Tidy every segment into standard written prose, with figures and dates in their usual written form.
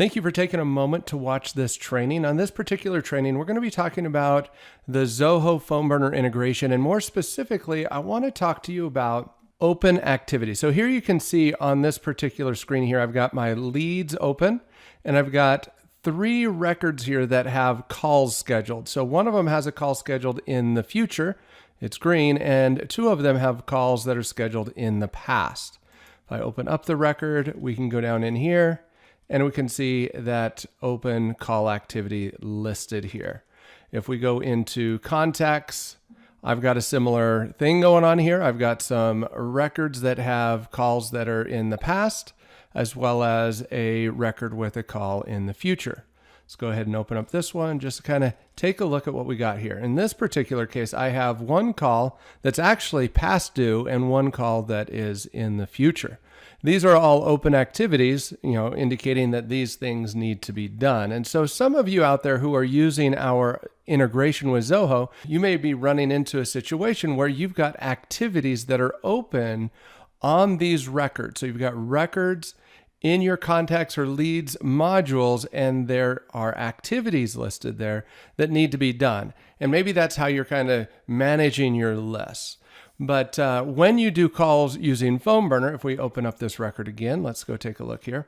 Thank you for taking a moment to watch this training. On this particular training, we're going to be talking about the Zoho PhoneBurner integration, and more specifically, I want to talk to you about open activity. So here you can see on this particular screen here, I've got my leads open, and I've got 3 records here that have calls scheduled. So one of them has a call scheduled in the future, it's green, and 2 of them have calls that are scheduled in the past. If I open up the record, we can go down in here, and we can see that open call activity listed here. If we go into contacts, I've got a similar thing going on here. I've got some records that have calls that are in the past, as well as a record with a call in the future. Let's go ahead and open up this one just to kind of take a look at what we got here. In this particular case, I have one call that's actually past due and one call that is in the future. These are all open activities, indicating that these things need to be done. And so some of you out there who are using our integration with Zoho, you may be running into a situation where you've got activities that are open on these records. So you've got records in your contacts or leads modules, and there are activities listed there that need to be done. And maybe that's how you're kind of managing your lists. But when you do calls using PhoneBurner, if we open up this record again, let's go take a look here.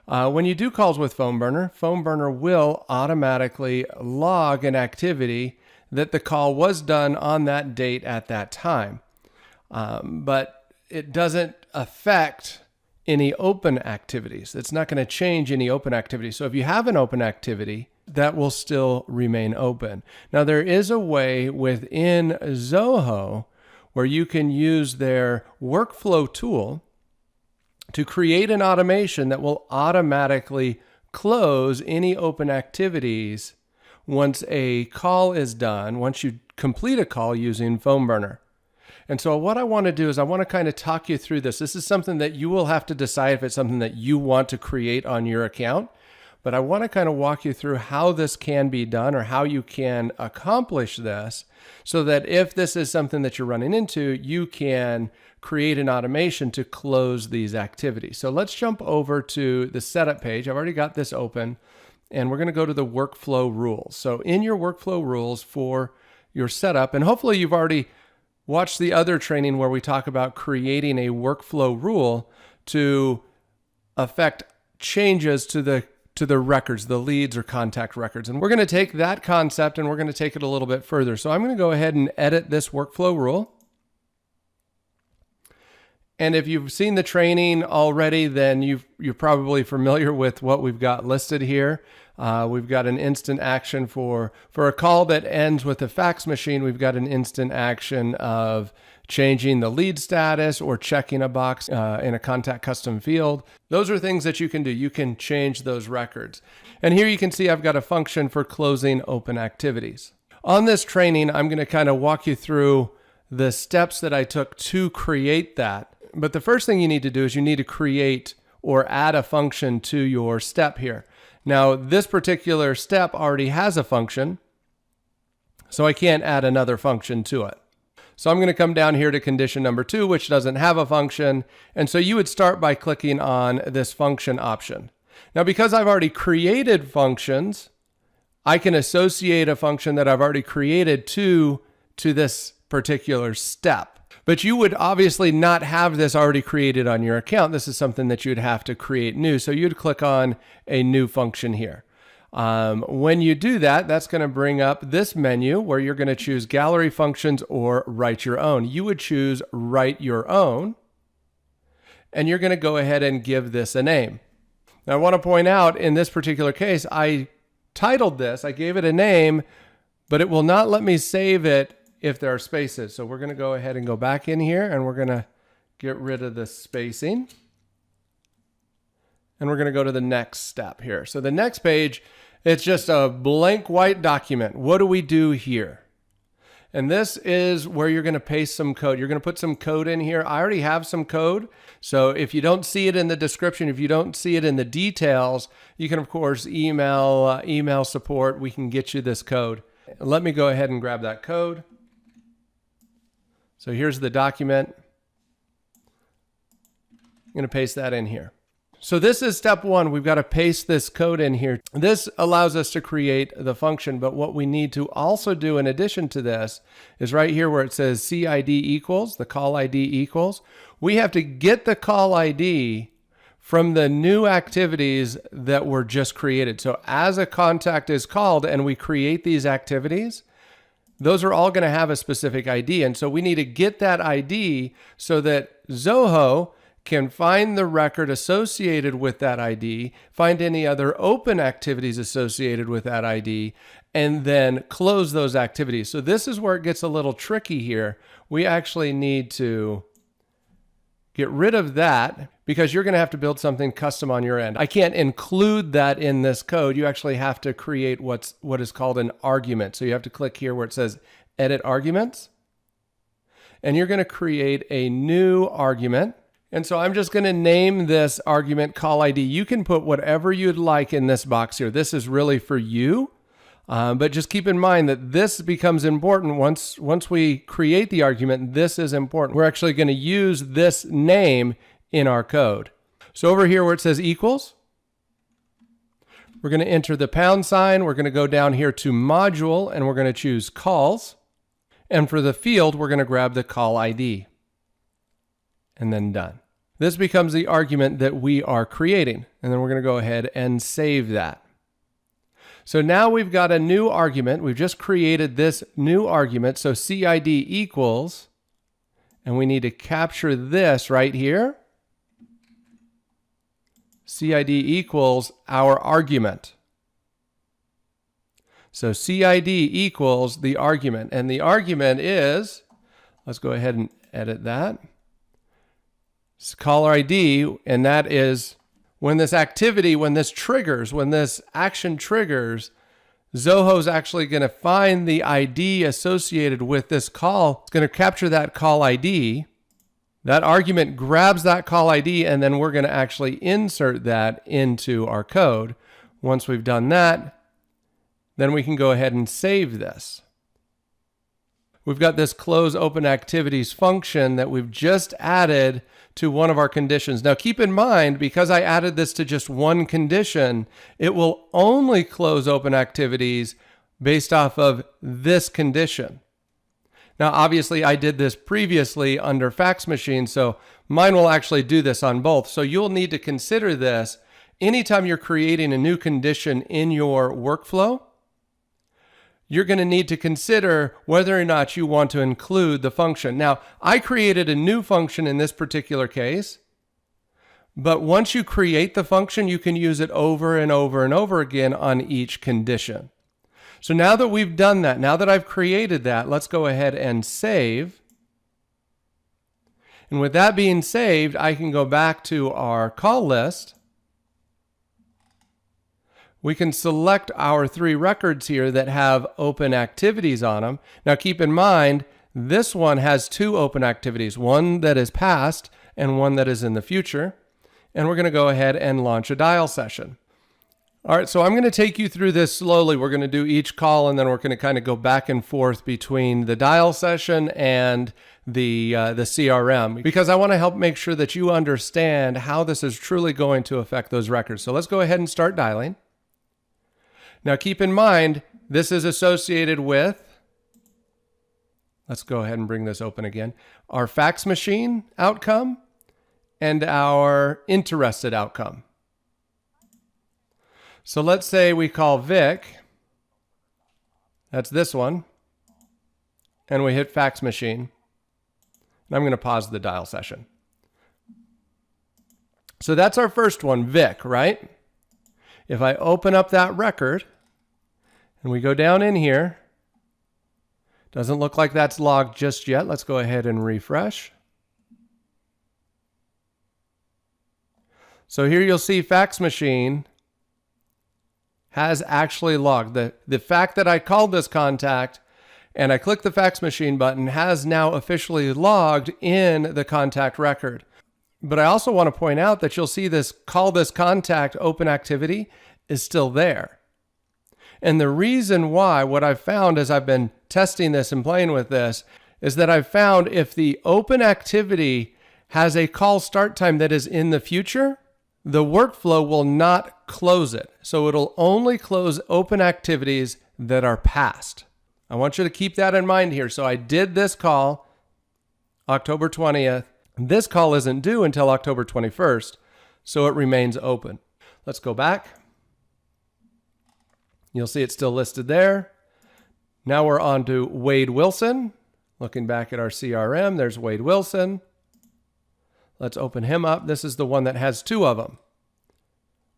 When you do calls with PhoneBurner, PhoneBurner will automatically log an activity that the call was done on that date at that time. But it doesn't affect any open activities. It's not going to change any open activity. So if you have an open activity, that will still remain open. Now, there is a way within Zoho where you can use their workflow tool to create an automation that will automatically close any open activities once a call is done, once you complete a call using PhoneBurner. And so what I want to do is I want to kind of talk you through this. This is something that you will have to decide if it's something that you want to create on your account. But I want to kind of walk you through how this can be done or how you can accomplish this so that if this is something that you're running into, you can create an automation to close these activities. So let's jump over to the setup page. I've already got this open, and we're going to go to the workflow rules. So in your workflow rules for your setup, and hopefully you've already watched the other training where we talk about creating a workflow rule to affect changes to the records, the leads or contact records. And we're going to take that concept and we're going to take it a little bit further. So I'm going to go ahead and edit this workflow rule. And if you've seen the training already, then you're probably familiar with what we've got listed here. We've got an instant action for a call that ends with a fax machine. We've got an instant action of changing the lead status or checking a box in a contact custom field. Those are things that you can do. You can change those records. And here you can see I've got a function for closing open activities. On this training, I'm going to kind of walk you through the steps that I took to create that. But the first thing you need to do is you need to create or add a function to your step here. Now, this particular step already has a function, so I can't add another function to it. So I'm going to come down here to condition number 2, which doesn't have a function. And so you would start by clicking on this function option. Now, because I've already created functions, I can associate a function that I've already created to this particular step. But you would obviously not have this already created on your account. This is something that you'd have to create new. So you'd click on a new function here. When you do that, that's going to bring up this menu where you're going to choose gallery functions or write your own. You would choose write your own, and you're going to go ahead and give this a name. Now, I want to point out in this particular case, I titled this, I gave it a name, but it will not let me save it if there are spaces. So we're going to go ahead and go back in here, and we're going to get rid of the spacing. And we're going to go to the next step here. So the next page, it's just a blank white document. What do we do here? And this is where you're going to paste some code. You're going to put some code in here. I already have some code. So if you don't see it in the description, if you don't see it in the details, you can, of course, email support. We can get you this code. Let me go ahead and grab that code. So here's the document. I'm going to paste that in here. So this is step one. We've got to paste this code in here. This allows us to create the function, but what we need to also do in addition to this is right here where it says CID equals, the call ID equals. We have to get the call ID from the new activities that were just created. So as a contact is called and we create these activities, those are all going to have a specific ID. And so we need to get that ID so that Zoho can find the record associated with that ID, find any other open activities associated with that ID, and then close those activities. So this is where it gets a little tricky here. We actually need to get rid of that because you're going to have to build something custom on your end. I can't include that in this code. You actually have to create what is called an argument. So you have to click here where it says Edit Arguments, and you're going to create a new argument. And so I'm just going to name this argument call ID. You can put whatever you'd like in this box here. This is really for you, but just keep in mind that this becomes important once we create the argument. This is important. We're actually going to use this name in our code. So over here where it says equals, we're going to enter the pound sign. We're going to go down here to module, and we're going to choose calls. And for the field, we're going to grab the call ID. And then done. This becomes the argument that we are creating. And then we're going to go ahead and save that. So now we've got a new argument. We've just created this new argument. So CID equals, and we need to capture this right here. CID equals our argument. So CID equals the argument. And the argument is, let's go ahead and edit that. It's caller ID, and that is when this activity, when this action triggers, Zoho's actually going to find the ID associated with this call. It's going to capture that call ID. That argument grabs that call ID, and then we're going to actually insert that into our code. Once we've done that, then we can go ahead and save this. We've got this close open activities function that we've just added to one of our conditions. Now keep in mind, because I added this to just one condition, it will only close open activities based off of this condition. Now obviously I did this previously under fax machine, so mine will actually do this on both. So you'll need to consider this anytime you're creating a new condition in your workflow. You're going to need to consider whether or not you want to include the function. Now, I created a new function in this particular case, but once you create the function, you can use it over and over and over again on each condition. So now that we've done that, now that I've created that, let's go ahead and save. And with that being saved, I can go back to our call list. We can select our 3 records here that have open activities on them. Now keep in mind, this one has 2 open activities, one that is past and one that is in the future. And we're going to go ahead and launch a dial session. All right, so I'm going to take you through this slowly. We're going to do each call, and then we're going to kind of go back and forth between the dial session and the CRM, because I want to help make sure that you understand how this is truly going to affect those records. So let's go ahead and start dialing. Now keep in mind, this is associated with, let's go ahead and bring this open again, our fax machine outcome and our interested outcome. So let's say we call Vic, that's this one, and we hit fax machine. And I'm going to pause the dial session. So that's our first one, Vic, right? If I open up that record, and we go down in here, doesn't look like that's logged just yet. Let's go ahead and refresh. So here you'll see fax machine has actually logged. The fact that I called this contact and I clicked the fax machine button has now officially logged in the contact record. But I also want to point out that you'll see this call this contact open activity is still there. And the reason why, what I've found as I've been testing this and playing with this, is that I've found if the open activity has a call start time that is in the future, the workflow will not close it. So it'll only close open activities that are passed. I want you to keep that in mind here. So I did this call October 20th. This call isn't due until October 21st, so it remains open. Let's go back. You'll see it's still listed there. Now we're on to Wade Wilson. Looking back at our CRM, there's Wade Wilson. Let's open him up. This is the one that has two of them.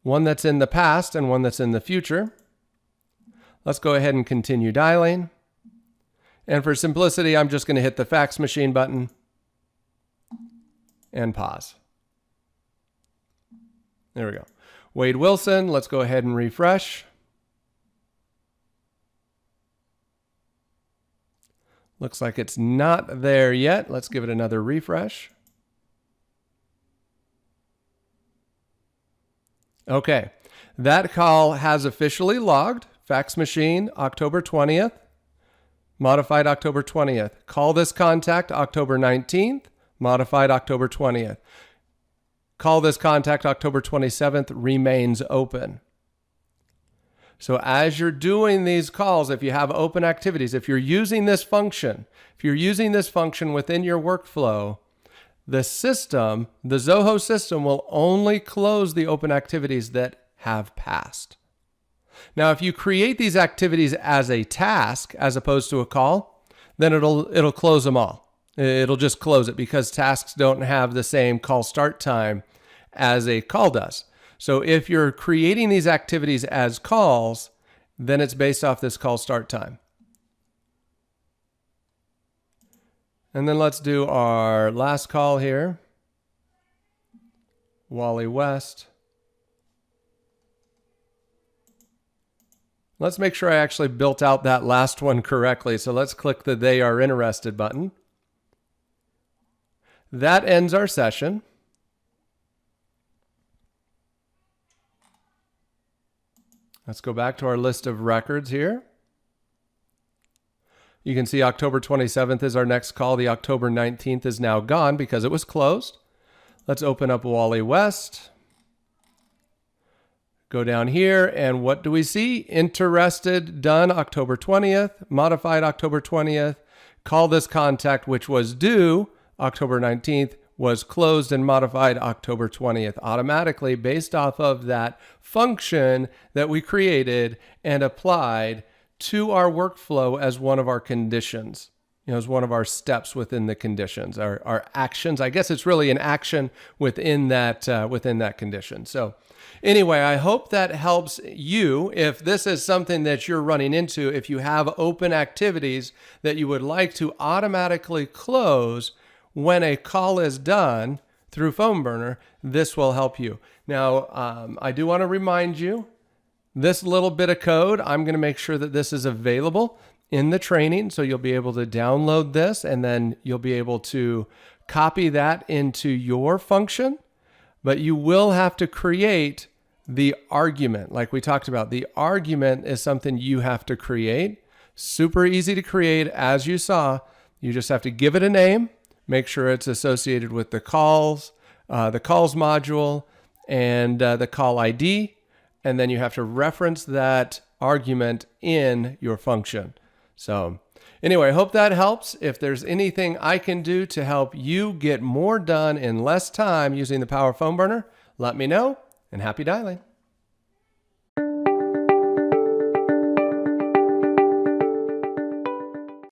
One that's in the past and one that's in the future. Let's go ahead and continue dialing. And for simplicity, I'm just going to hit the fax machine button and pause. There we go. Wade Wilson, let's go ahead and refresh. Looks like it's not there yet. Let's give it another refresh. Okay, that call has officially logged. Fax machine, October 20th. Modified October 20th. Call this contact October 19th. Modified October 20th. Call this contact October 27th remains open. So as you're doing these calls, if you have open activities, if you're using this function, within your workflow, the system, the Zoho system, will only close the open activities that have passed. Now, if you create these activities as a task as opposed to a call, then it'll close them all. It'll just close it because tasks don't have the same call start time as a call does. So if you're creating these activities as calls, then it's based off this call start time. And then let's do our last call here. Wally West. Let's make sure I actually built out that last one correctly. So let's click the They Are Interested button. That ends our session. Let's go back to our list of records here. You can see October 27th is our next call. The October 19th is now gone because it was closed. Let's open up Wally West. Go down here, and what do we see? Interested, done October 20th, modified October 20th. Call this contact, which was due October 19th, was closed and modified October 20th automatically based off of that function that we created and applied to our workflow as one of our conditions, as one of our steps within the conditions, our actions. I guess it's really an action within that condition. So anyway, I hope that helps you. If this is something that you're running into, if you have open activities that you would like to automatically close when a call is done through PhoneBurner, this will help you. Now, I do want to remind you, this little bit of code, I'm going to make sure that this is available in the training. So you'll be able to download this and then you'll be able to copy that into your function. But you will have to create the argument. Like we talked about, the argument is something you have to create. Super easy to create, as you saw. You just have to give it a name. Make sure it's associated with the calls module and the call ID. And then you have to reference that argument in your function. So anyway, I hope that helps. If there's anything I can do to help you get more done in less time using the power of PhoneBurner, let me know, and happy dialing.